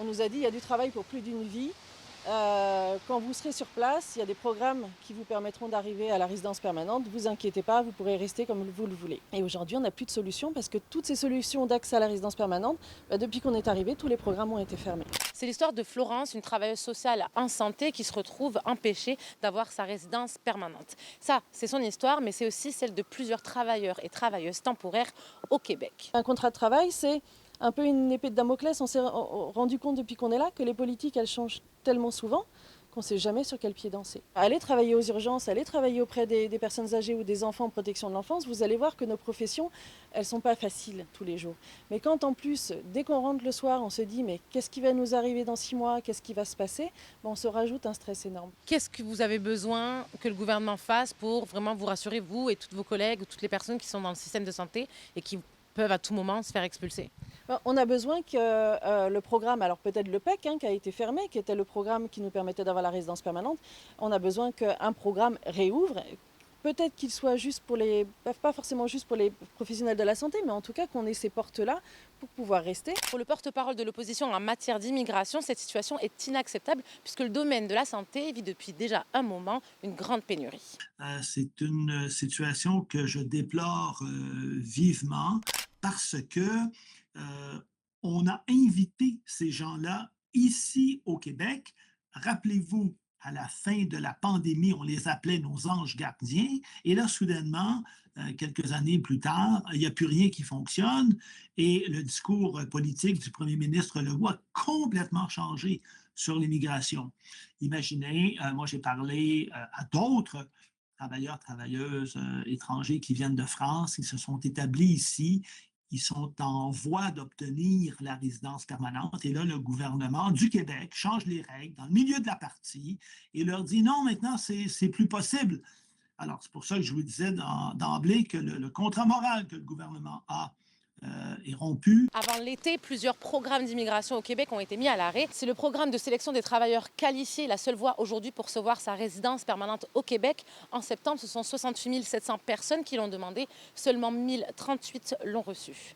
On nous a dit il y a du travail pour plus d'une vie. Quand vous serez sur place, il y a des programmes qui vous permettront d'arriver à la résidence permanente. Ne vous inquiétez pas, vous pourrez rester comme vous le voulez. Et aujourd'hui, on n'a plus de solution parce que toutes ces solutions d'accès à la résidence permanente, depuis qu'on est arrivé, tous les programmes ont été fermés. C'est l'histoire de Florence, une travailleuse sociale en santé qui se retrouve empêchée d'avoir sa résidence permanente. Ça, c'est son histoire, mais c'est aussi celle de plusieurs travailleurs et travailleuses temporaires au Québec. Un contrat de travail, c'est un peu une épée de Damoclès. On s'est rendu compte depuis qu'on est là que les politiques, elles changent tellement souvent qu'on ne sait jamais sur quel pied danser. Allez travailler aux urgences, allez travailler auprès des personnes âgées ou des enfants en protection de l'enfance, vous allez voir que nos professions, elles ne sont pas faciles tous les jours. Mais quand en plus, dès qu'on rentre le soir, on se dit mais qu'est-ce qui va nous arriver dans 6 mois, qu'est-ce qui va se passer, on se rajoute un stress énorme. Qu'est-ce que vous avez besoin que le gouvernement fasse pour vraiment vous rassurer, vous et tous vos collègues, ou toutes les personnes qui sont dans le système de santé et qui peuvent à tout moment se faire expulser? On a besoin que le programme, alors peut-être le PEC qui a été fermé, qui était le programme qui nous permettait d'avoir la résidence permanente, on a besoin qu'un programme réouvre. Peut-être qu'il soit juste pour pas forcément juste pour les professionnels de la santé, mais en tout cas qu'on ait ces portes-là pour pouvoir rester. Pour le porte-parole de l'opposition en matière d'immigration, cette situation est inacceptable puisque le domaine de la santé vit depuis déjà un moment une grande pénurie. C'est une situation que je déplore vivement parce que on a invité ces gens-là ici au Québec. Rappelez-vous, à la fin de la pandémie, on les appelait nos anges gardiens. Et là, soudainement, quelques années plus tard, il n'y a plus rien qui fonctionne. Et le discours politique du premier ministre Legault a complètement changé sur l'immigration. Imaginez, moi j'ai parlé à d'autres travailleurs, travailleuses étrangers qui viennent de France, ils se sont établis ici, ils sont en voie d'obtenir la résidence permanente. Et là, le gouvernement du Québec change les règles dans le milieu de la partie et leur dit non, maintenant, c'est plus possible. Alors, c'est pour ça que je vous disais d'emblée que le contrat moral que le gouvernement a est rompu. Avant l'été, plusieurs programmes d'immigration au Québec ont été mis à l'arrêt. C'est le programme de sélection des travailleurs qualifiés, la seule voie aujourd'hui pour recevoir sa résidence permanente au Québec. En septembre, ce sont 68 700 personnes qui l'ont demandé. Seulement 1038 l'ont reçu.